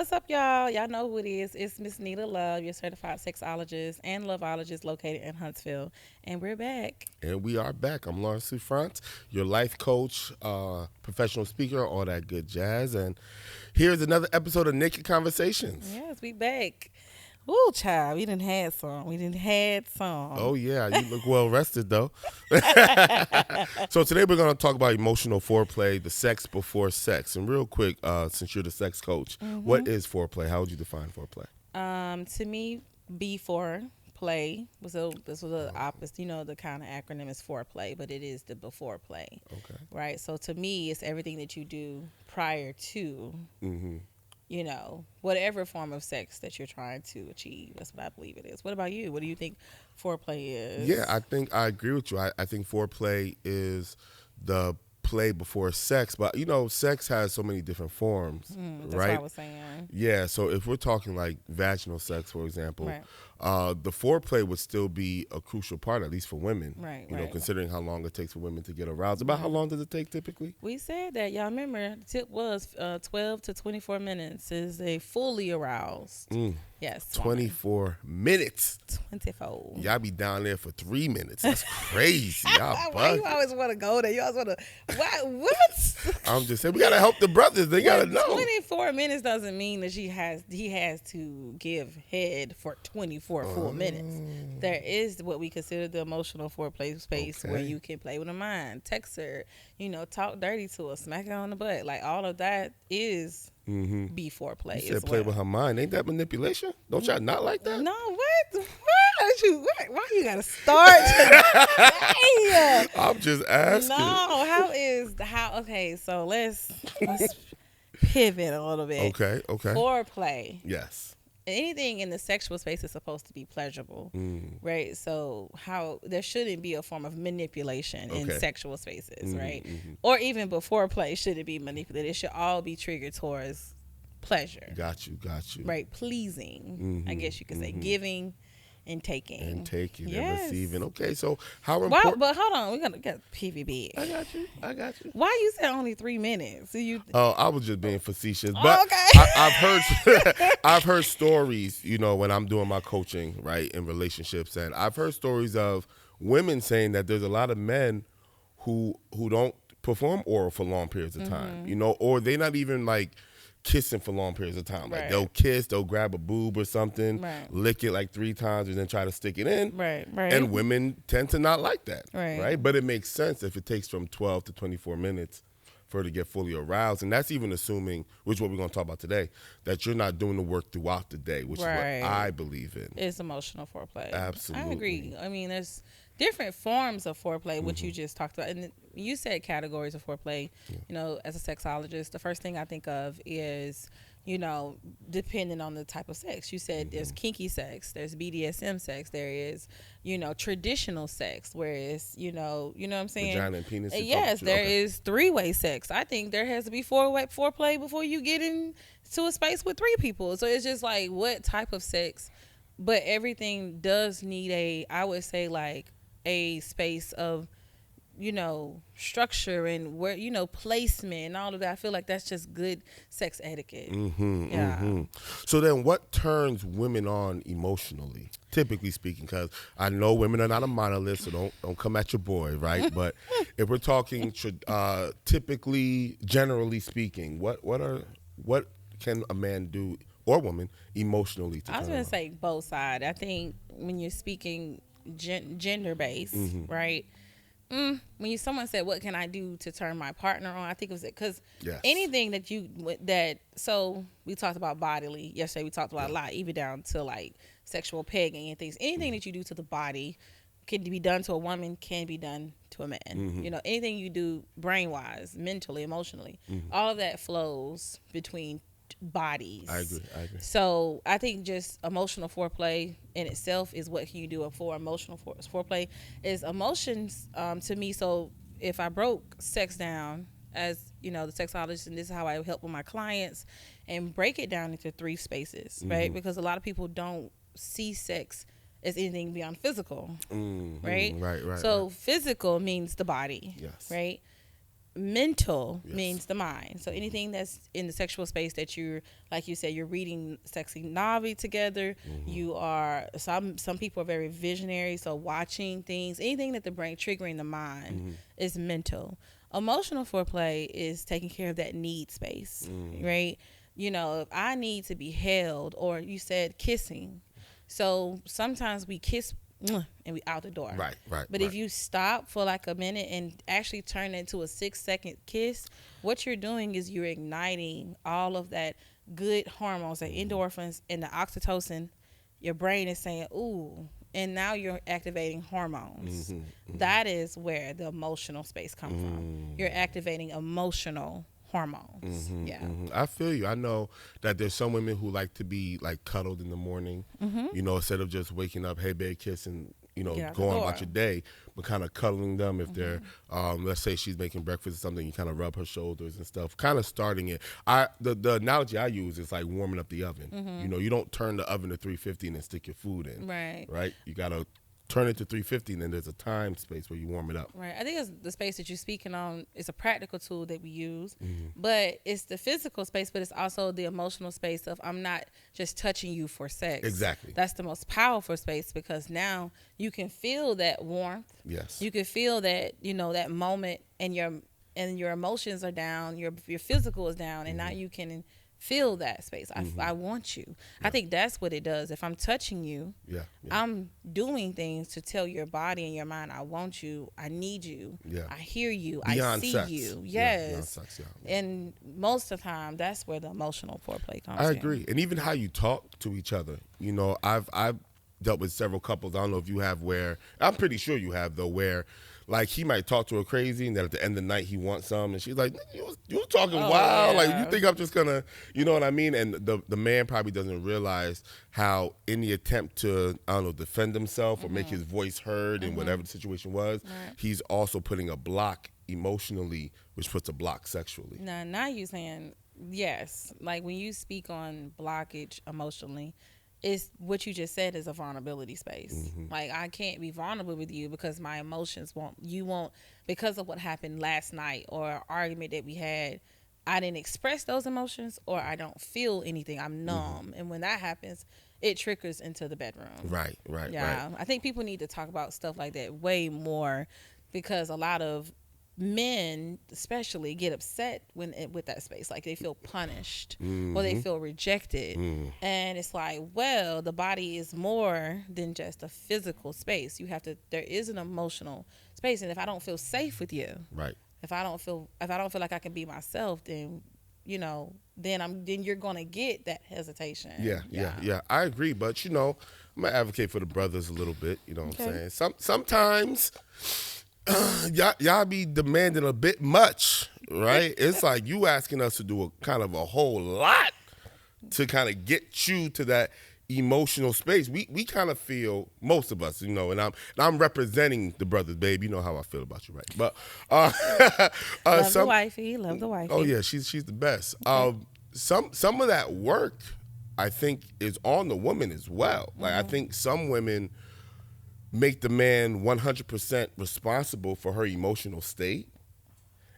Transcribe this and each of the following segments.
What's up, y'all? Y'all know who it is. It's Miss Nita Love, your certified sexologist and loveologist located in Huntsville. And we're back. And we are back. I'm Lawrence Souffrant, your life coach, professional speaker, all that good jazz. And here's another episode of Naked Conversations. Yes, we back. Ooh, child, we didn't had some. We didn't had some. Oh, yeah. You look well rested, though. So today we're going to talk about emotional foreplay, the sex before sex. And real quick, since you're the sex coach, what is foreplay? How would you define foreplay? To me, before play was this was the opposite. You know, the kind of acronym is foreplay, but it is the before play. Okay. Right. So to me, it's everything that you do prior to. Mm-hmm. You know, whatever form of sex that you're trying to achieve. That's what I believe it is. What about you? What do you think foreplay is? Yeah, I think I agree with you. I think foreplay is the play before sex, but sex has so many different forms, That's right? what I was saying. Yeah, so if we're talking like vaginal sex, for example, Right. the foreplay would still be a crucial part, at least for women. Right, You know, right. considering how long it takes for women to get aroused. About how long does it take typically? We said that. Y'all remember, the tip was 12 to 24 minutes is a fully aroused. Yes. 24 minutes. 24. Y'all be down there for 3 minutes. That's crazy. Y'all Why you bugging. always want to go there? You always want to. What? I'm just saying, we got to help the brothers. They got to know. 24 minutes doesn't mean that he has to give head for 24 full minutes. There is what we consider the emotional foreplay space where Okay. you can play with her mind, text her, talk dirty to her, smack her on the butt. Like all of that is before play. You said play with her mind. Ain't that manipulation? Don't y'all not like that? No, what? Why you gotta start today? I'm just asking. Okay, so let's pivot a little bit. Okay. Foreplay. Yes. Anything in the sexual space is supposed to be pleasurable, right? So there shouldn't be a form of manipulation in Okay. sexual spaces, right? Or even before play shouldn't be manipulated. It should all be triggered towards pleasure, Got you. right? Pleasing, I guess you could say, giving and taking. And taking Yes. and receiving. Okay, so how Why, important? but hold on, we got PVB. I got you. Why you said only 3 minutes? So you Oh, I was just being facetious, but okay. I've heard I've heard stories. When I'm doing my coaching, right, in relationships, and I've heard stories of women saying that there's a lot of men who don't perform oral for long periods of time. Or they not even like kissing for long periods of time. Like Right. they'll kiss, they'll grab a boob or something, Right. lick it like 3 times, and then try to stick it in. right. And women tend to not like that, Right. But it makes sense if it takes from 12 to 24 minutes for her to get fully aroused. And that's even assuming, which is what we're going to talk about today, that you're not doing the work throughout the day, which Right. is what I believe in. It's emotional foreplay. Absolutely. I agree. I mean, there's different forms of foreplay, which you just talked about. And you said categories of foreplay. As a sexologist, the first thing I think of is, depending on the type of sex. You said there's kinky sex, there's BDSM sex, there is, traditional sex, whereas, you know what I'm saying? Vagina and penis. Yes, there Okay. is 3-way sex. I think there has to be 4-way foreplay before you get into a space with 3 people. So it's just like what type of sex, but everything does need I would say like a space of, structure and where, placement and all of that. I feel like that's just good sex etiquette. Yeah. So then what turns women on emotionally, typically speaking? Because I know women are not a monolith, so don't come at your boy, right? But if we're talking typically, generally speaking, what can a man do or woman emotionally to I was turn going on? to say both sides. I think when you're speaking gender based, right? When someone said, "What can I do to turn my partner on?" I think it was because Yes. anything so we talked about bodily yesterday. We talked about a lot, even down to like sexual pegging and things. Anything that you do to the body can be done to a woman, can be done to a man. Anything you do brain wise, mentally, emotionally, all of that flows between bodies. I agree. So I think just emotional foreplay in itself is what can you do for emotional foreplay is emotions to me. So if I broke sex down as the sexologist, and this is how I help with my clients, and break it down into 3 spaces, right? Because a lot of people don't see sex as anything beyond physical, right? Right. So physical means the body, Yes. right? mental Yes. means the mind. So anything that's in the sexual space that you're, like you said, you're reading sexy novel together. You are, some people are very visionary. So watching things, anything that the brain triggering the mind is mental. Emotional foreplay is taking care of that need space, right? You know, if I need to be held, or you said kissing. So sometimes we kiss and we out the door. Right, right. But right. if you stop for like a minute and actually turn it into a 6-second kiss, what you're doing is you're igniting all of that good hormones, the endorphins and the oxytocin. Your brain is saying, ooh, and now you're activating hormones. That is where the emotional space comes from. You're activating emotional hormones. Yeah. I feel you. I know that there's some women who like to be like cuddled in the morning, you know, instead of just waking up, hey babe, kiss, and you know, Get out the go on door. about your day, but kind of cuddling them. If they're, let's say she's making breakfast or something, you kind of rub her shoulders and stuff, kind of starting it. The analogy I use is like warming up the oven. You know, you don't turn the oven to 350 and then stick your food in. Right. You gotta turn it to 350, and then there's a time space where you warm it up. Right. I think it's the space that you're speaking on is a practical tool that we use, but it's the physical space, but it's also the emotional space of I'm not just touching you for sex. Exactly. That's the most powerful space because now you can feel that warmth. Yes. You can feel that, you know, that moment and your emotions are down, your physical is down, and now you can feel that space. I want you. I think that's what it does. If I'm touching you, I'm doing things to tell your body and your mind, I want you, I need you, I hear you, Beyond I see sex. you. Beyond Yes. sex, And most of the time, that's where the emotional foreplay comes in. I agree. And even how you talk to each other. You know, I've dealt with several couples. I don't know if you have, where I'm pretty sure you have though, where like he might talk to her crazy, and then at the end of the night he wants some, and she's like, "You was talking wild. Yeah. Like you think I'm just gonna, you know what I mean?" And the man probably doesn't realize how, in the attempt to, I don't know, defend himself or make his voice heard in whatever the situation was, he's also putting a block emotionally, which puts a block sexually. Now you saying yes. Like when you speak on blockage emotionally, it's what you just said is a vulnerability space. Like I can't be vulnerable with you because my emotions won't because of what happened last night or an argument that we had. I didn't express those emotions or I don't feel anything. I'm numb. And when that happens, it triggers into the bedroom. Right. Yeah. I think people need to talk about stuff like that way more because a lot of men especially get upset with that space, like they feel punished or they feel rejected, and it's like, well, the body is more than just a physical space. There is an emotional space, and if I don't feel safe with you, if I don't feel like I can be myself, then you know, then you're gonna get that hesitation. Yeah. I agree, but you know, I'm gonna advocate for the brothers a little bit. You know what I'm saying? Sometimes y'all be demanding a bit much, right? It's like you asking us to do a kind of a whole lot to kind of get you to that emotional space. We kind of feel, most of us, you know, and I'm representing the brothers, babe. You know how I feel about you, right? But love the wifey. Oh yeah, she's the best. Some of that work, I think, is on the woman as well. Like I think some women make the man 100% responsible for her emotional state.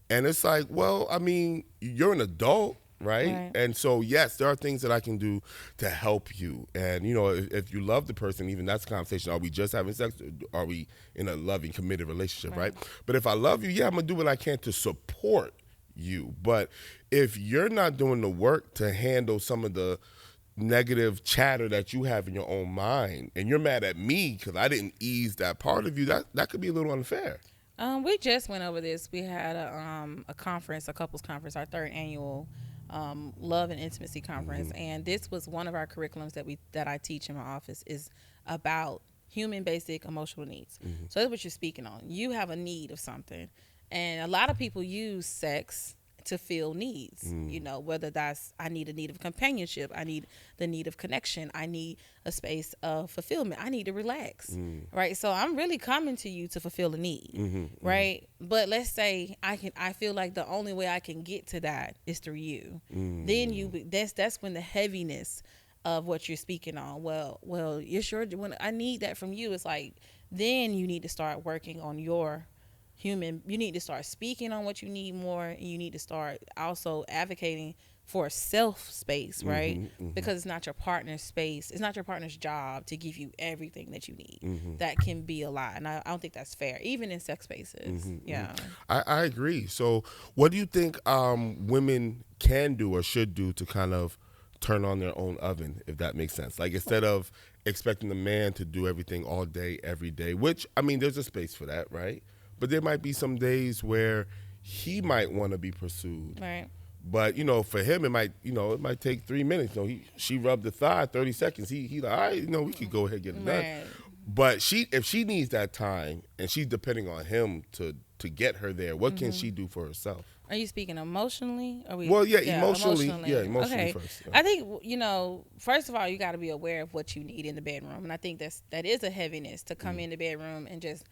And it's like, well, I mean, you're an adult, right? And so, yes, there are things that I can do to help you. And, you know, if you love the person, even that's a conversation. Are we just having sex? Or are we in a loving, committed relationship, right? But if I love you, I'm going to do what I can to support you. But if you're not doing the work to handle some of the negative chatter that you have in your own mind, and you're mad at me because I didn't ease that part of you, that could be a little unfair. We just went over this. We had a conference, a couples conference, our third annual love and intimacy conference, and this was one of our curriculums that I teach in my office is about human basic emotional needs. So that's what you're speaking on. You have a need of something, and a lot of people use sex to fill needs, you know, whether that's I need a need of companionship, I need the need of connection, I need a space of fulfillment, I need to relax, right? So I'm really coming to you to fulfill a need, right? But let's say I feel like the only way I can get to that is through you. Then that's when the heaviness of what you're speaking on. Well, you're sure when I need that from you, it's like then you need to start working on your you need to start speaking on what you need more, and you need to start also advocating for self space, right? Because it's not your partner's space, it's not your partner's job to give you everything that you need. That can be a lot, and I don't think that's fair, even in sex spaces. Yeah. I agree. So what do you think women can do or should do to kind of turn on their own oven, if that makes sense? Like, instead of expecting the man to do everything all day, every day, which, I mean, there's a space for that, right? But there might be some days where he might want to be pursued. Right. But, you know, for him, it might take 3 minutes. You know, she rubbed the thigh, 30 seconds. He like, all right, you know, we could go ahead and get it done. Right. But if she needs that time and she's depending on him to get her there, what can she do for herself? Are you speaking emotionally? Emotionally. Yeah, emotionally okay. first. Yeah. I think, you know, first of all, you got to be aware of what you need in the bedroom. And I think that is a heaviness to come in the bedroom and just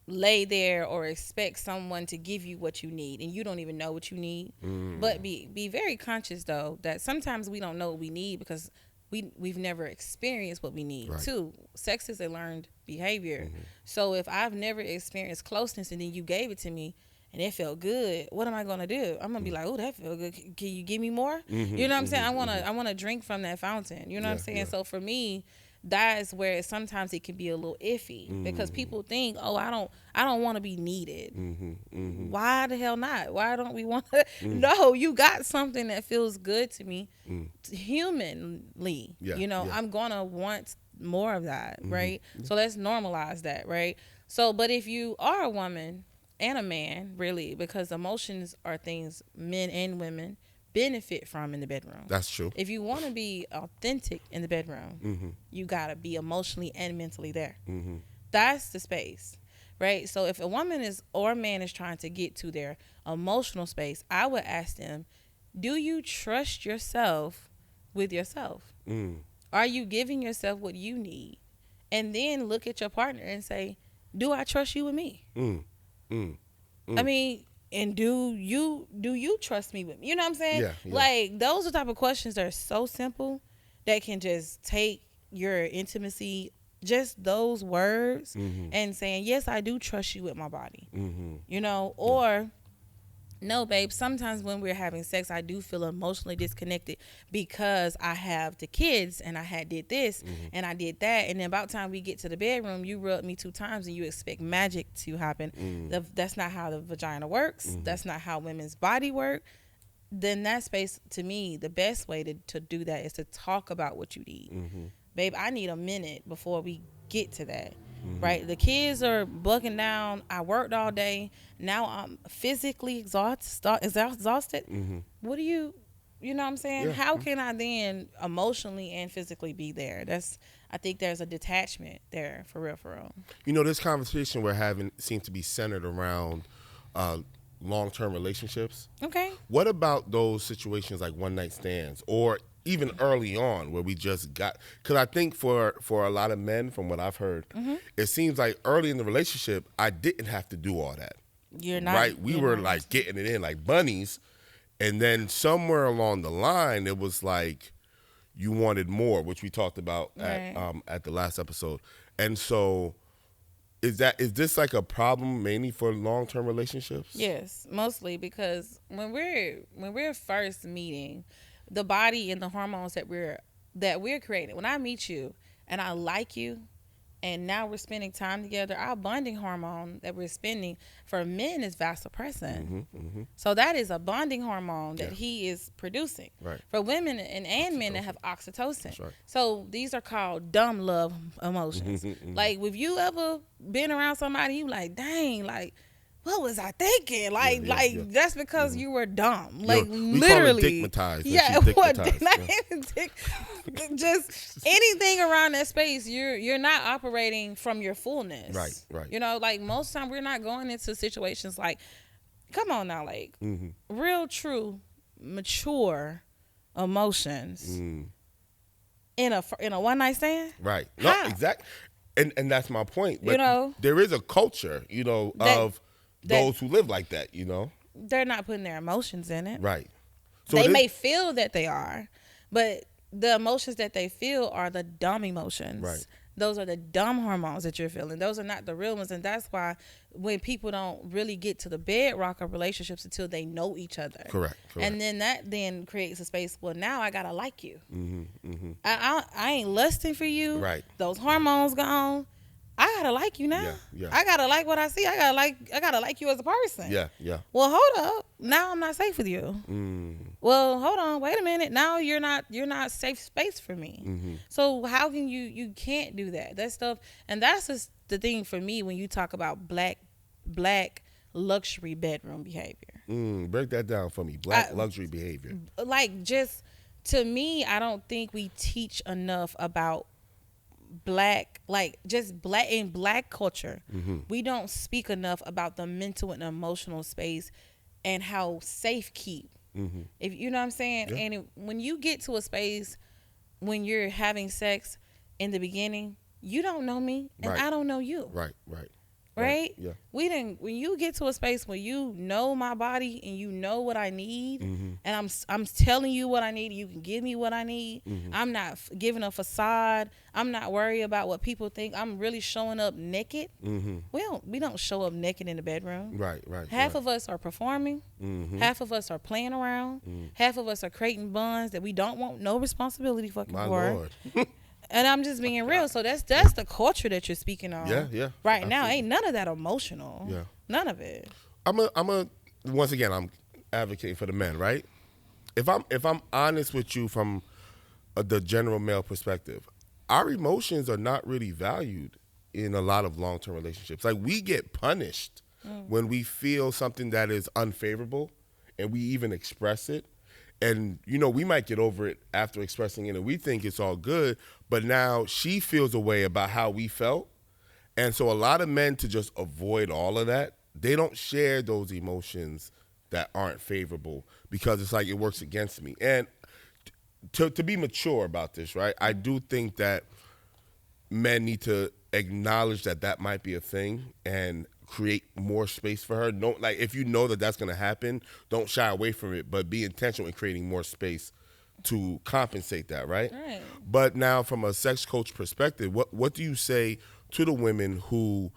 lay there or expect someone to give you what you need, and you don't even know what you need. But be very conscious, though, that sometimes we don't know what we need because we've never experienced what we need. Right. Too, sex is a learned behavior. So if I've never experienced closeness and then you gave it to me and it felt good, what am I gonna do? I'm gonna be like, oh, that felt good. Can you give me more? You know what I'm saying? I wanna drink from that fountain. You know what I'm saying? So for me, that is where sometimes it can be a little iffy because people think, oh, I don't want to be needed. Why the hell not? Why don't we want to? No, you got something that feels good to me humanly. You know, I'm gonna want more of that, right? So let's normalize that, right? So, but if you are a woman and a man, really, because emotions are things men and women benefit from in the bedroom. That's true. If you want to be authentic in the bedroom, you got to be emotionally and mentally there. That's the space, right? So if a woman or a man is trying to get to their emotional space, I would ask them, do you trust yourself with yourself? Are you giving yourself what you need? And then look at your partner and say, do I trust you with me? I mean, and do you trust me with me? You know what I'm saying? Yeah. Like, those are the type of questions that are so simple that can just take your intimacy, just those words, and saying, yes, I do trust you with my body. You know, or no, babe, sometimes when we're having sex, I do feel emotionally disconnected because I have the kids and I did this and I did that. And then about time we get to the bedroom, you rubbed me 2 times and you expect magic to happen. That's not how the vagina works. That's not how women's body work. Then that space, to me, the best way to do that is to talk about what you need. Babe, I need a minute before we get to that. Right, the kids are bugging down. I worked all day. Now I'm physically exhausted. What do you know what I'm saying? How can I then emotionally and physically be there? I think there's a detachment there, for real. You know, this conversation we're having seems to be centered around long-term relationships. Okay. What about those situations like one-night stands, or even early on where we just got, because I think for a lot of men, from what I've heard, it seems like early in the relationship, I didn't have to do all that. You're not. Right? We were like getting it in like bunnies. And then somewhere along the line, it was like you wanted more, which we talked about at the last episode. And so is this like a problem mainly for long-term relationships? Yes, mostly because when we're first meeting, the body and the hormones that we're creating. When I meet you and I like you, and now we're spending time together, our bonding hormone that we're spending for men is vasopressin. So that is a bonding hormone that he is producing. Right. For women and men that have oxytocin. That's right. So these are called dumb love emotions. Like, if you ever been around somebody, you like, dang, like, what was I thinking? Like, that's because you were dumb. Like, we literally. Call it dickmatized. Yeah, what? Just anything around that space, you're not operating from your fullness. Right. You know, like, most time we're not going into situations like, come on now, like, real, true, mature emotions in a one night stand. Right. No, exactly. And that's my point. But you know, there is a culture, you know, of those who live like that, you know. They're not putting their emotions in it. Right. So they may feel that they are, but the emotions that they feel are the dumb emotions. Right. Those are the dumb hormones that you're feeling. Those are not the real ones. And that's why when people don't really get to the bedrock of relationships until they know each other. Correct. And then that then creates a space, well, now I got to like you. Mm-hmm. I ain't lusting for you. Right. Those hormones gone. I gotta like you now. Yeah. I gotta like what I see. I gotta like you as a person. Yeah. Well, hold up. Now I'm not safe with you. Well, hold on. Wait a minute. Now you're not safe space for me. So how can you can't do that? That stuff, and that's just the thing for me when you talk about black luxury bedroom behavior. Break that down for me. Black luxury behavior. Like, just to me, I don't think we teach enough about black, like just black in black culture. We don't speak enough about the mental and emotional space and how safe keep. If you know what I'm saying. Yeah. And when you get to a space when you're having sex in the beginning, you don't know me and I don't know you. Right? Yeah. When you get to a space where you know my body and you know what I need, and I'm telling you what I need, you can give me what I need. I'm not giving a facade. I'm not worried about what people think. I'm really showing up naked. We don't show up naked in the bedroom. Right. Half of us are performing. Half of us are playing around. Half of us are creating bonds that we don't want no responsibility fucking My for. Lord. And I'm just being real. So that's the culture that you're speaking on. Yeah. Right now, ain't none of that emotional. Yeah. None of it. Once again, I'm advocating for the men, right? If I'm honest with you from the general male perspective, our emotions are not really valued in a lot of long-term relationships. Like, we get punished when we feel something that is unfavorable and we even express it. And, we might get over it after expressing it and we think it's all good, but now she feels a way about how we felt. And so a lot of men, to just avoid all of that, they don't share those emotions that aren't favorable because it's like it works against me. And to be mature about this, right, I do think that men need to acknowledge that might be a thing and create more space for her. Don't, like, if you know that that's going to happen, don't shy away from it, but be intentional in creating more space to compensate that, right? But now, from a sex coach perspective, what do you say to the women who,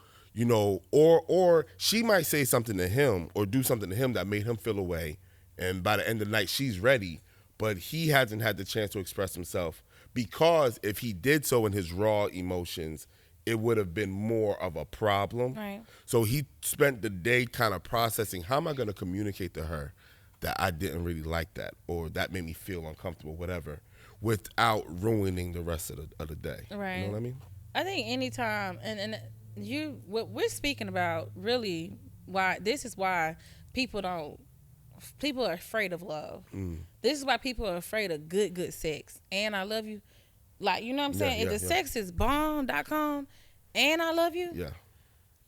or she might say something to him or do something to him that made him feel away, and by the end of the night she's ready, but he hasn't had the chance to express himself, because if he did so in his raw emotions, it would have been more of a problem. Right. So he spent the day kind of processing, how am I going to communicate to her that I didn't really like that, or that made me feel uncomfortable, whatever, without ruining the rest of the day. Right. You know what I mean? I think anytime, and what we're speaking about, really, why people are afraid of love. This is why people are afraid of good sex. And I love you. Like, you know what I'm saying? If the sex is bomb.com and I love you,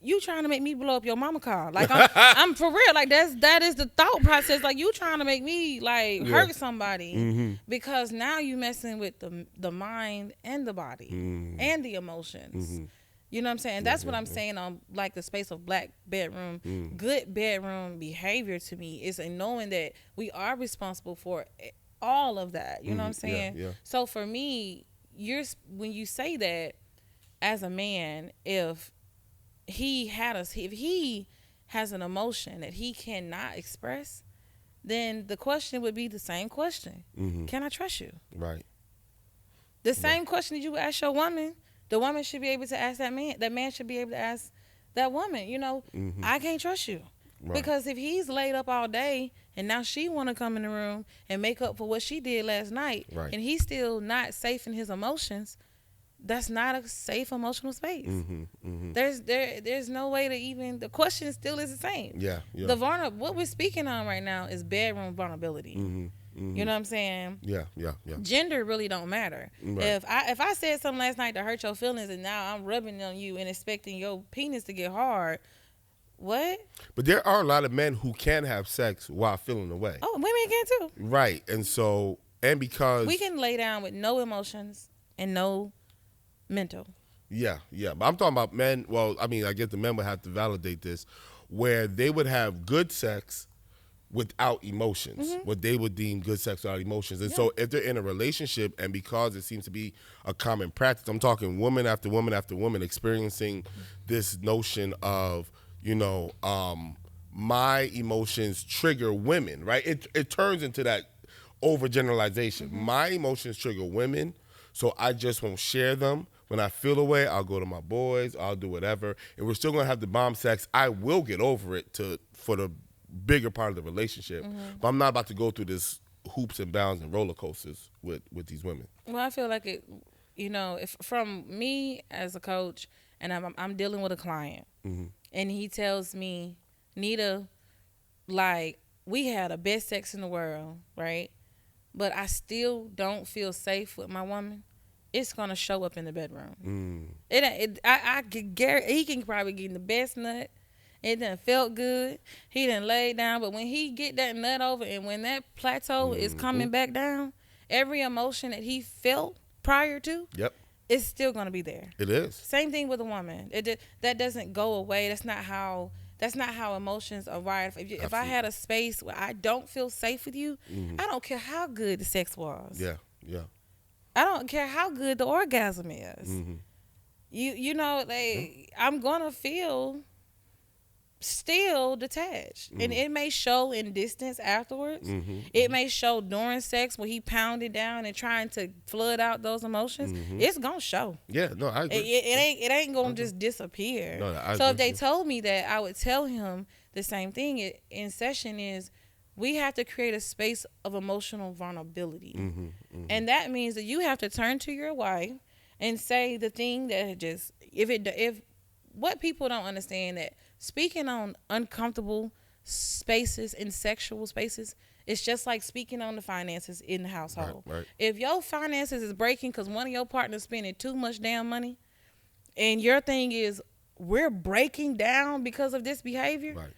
you trying to make me blow up your mama car. Like, I'm for real. Like, that is the thought process. Like, you trying to make me, like, hurt somebody because now you messing with the mind and the body and the emotions. You know what I'm saying? That's what I'm saying on, like, the space of black bedroom. Good bedroom behavior to me is a knowing that we are responsible for all of that. You know what I'm saying? So for me, when you say that as a man, if he has an emotion that he cannot express, then the question would be the same question. Can I trust you? Right. The same question that you ask your woman, the woman should be able to ask that man. That man should be able to ask that woman, I can't trust you. Right. Because if he's laid up all day and now she want to come in the room and make up for what she did last night, and he's still not safe in his emotions, that's not a safe emotional space. There's no way to even, the question still is the same. What we're speaking on right now is bedroom vulnerability. You know what I'm saying? Yeah. Gender really don't matter. Right. If I said something last night to hurt your feelings and now I'm rubbing on you and expecting your penis to get hard, what? But there are a lot of men who can have sex while feeling away. Oh, women can too. Right. And so, and because we can lay down with no emotions and no mental. Yeah. But I'm talking about men. Well, I mean, I guess the men would have to validate this, where they would have good sex without emotions, what they would deem good sex without emotions. And so if they're in a relationship, and because it seems to be a common practice, I'm talking woman after woman after woman experiencing this notion of, my emotions trigger women, right? It turns into that overgeneralization. My emotions trigger women, so I just won't share them. When I feel away, I'll go to my boys, I'll do whatever, and we're still gonna have the bomb sex. I will get over it for the bigger part of the relationship, but I'm not about to go through this hoops and bounds and roller coasters with these women. Well, I feel like it, if from me as a coach, and I'm dealing with a client, and he tells me, Nita, like, we had the best sex in the world, right? But I still don't feel safe with my woman. It's gonna show up in the bedroom. I could guarantee he can probably get the best nut. It done felt good. He done laid down, but when he get that nut over, and when that plateau is coming back down, every emotion that he felt prior to, it's still gonna be there. It is. Same thing with a woman. That doesn't go away. That's not how emotions are wired. If I had a space where I don't feel safe with you, I don't care how good the sex was. Yeah. I don't care how good the orgasm is. I'm gonna feel still detached, and it may show in distance afterwards. It may show during sex when he pounded down and trying to flood out those emotions. It's gonna show. Yeah, no, I agree. It ain't gonna just disappear. No, I so if agree. they told me that, I would tell him the same thing in session is, we have to create a space of emotional vulnerability. And that means that you have to turn to your wife and say the thing that just, if what people don't understand, that speaking on uncomfortable spaces in sexual spaces, it's just like speaking on the finances in the household. Right. If your finances is breaking because one of your partners spending too much damn money, and your thing is, we're breaking down because of this behavior, Right.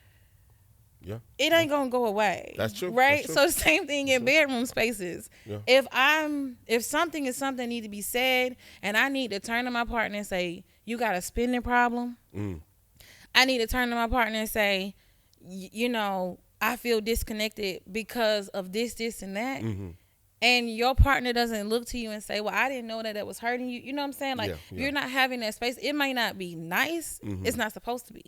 Yeah. it ain't gonna go away. That's true. Right? That's true. So the same thing in bedroom spaces. Yeah. If something is something need to be said, and I need to turn to my partner and say, you got a spending problem, I need to turn to my partner and say, I feel disconnected because of this, and that. And your partner doesn't look to you and say, well, I didn't know that was hurting you. You know what I'm saying? Like, you're not having that space. It might not be nice. It's not supposed to be.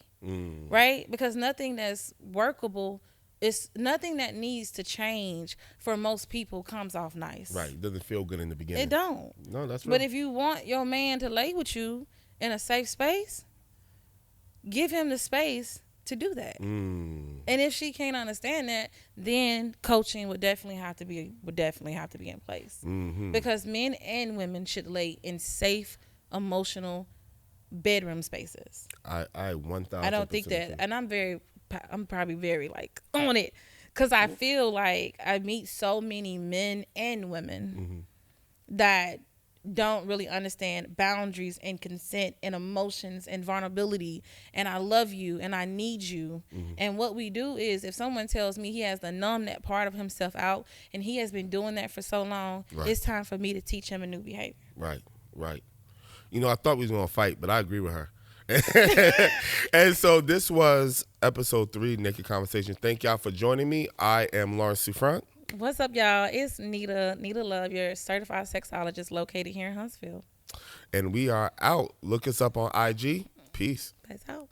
Right? Because nothing that's workable, it's nothing that needs to change for most people comes off nice. Right. It doesn't feel good in the beginning. It don't. No, that's right. But if you want your man to lay with you in a safe space, give him the space to do that. And if she can't understand that, then coaching would definitely have to be in place. Because men and women should lay in safe, emotional bedroom spaces. I 1,000%. I don't think that, and I'm probably very on it, because I feel like I meet so many men and women that don't really understand boundaries and consent and emotions and vulnerability, and I love you and I need you. And what we do is, if someone tells me he has to numb that part of himself out, and he has been doing that for so long, it's time for me to teach him a new behavior. Right. I thought we was going to fight, but I agree with her. And so this was episode 3, Naked Conversation. Thank y'all for joining me. I am Lawrence Souffrant. What's up, y'all? It's Nita Love, your certified sexologist located here in Huntsville. And we are out. Look us up on IG. Peace. Peace out.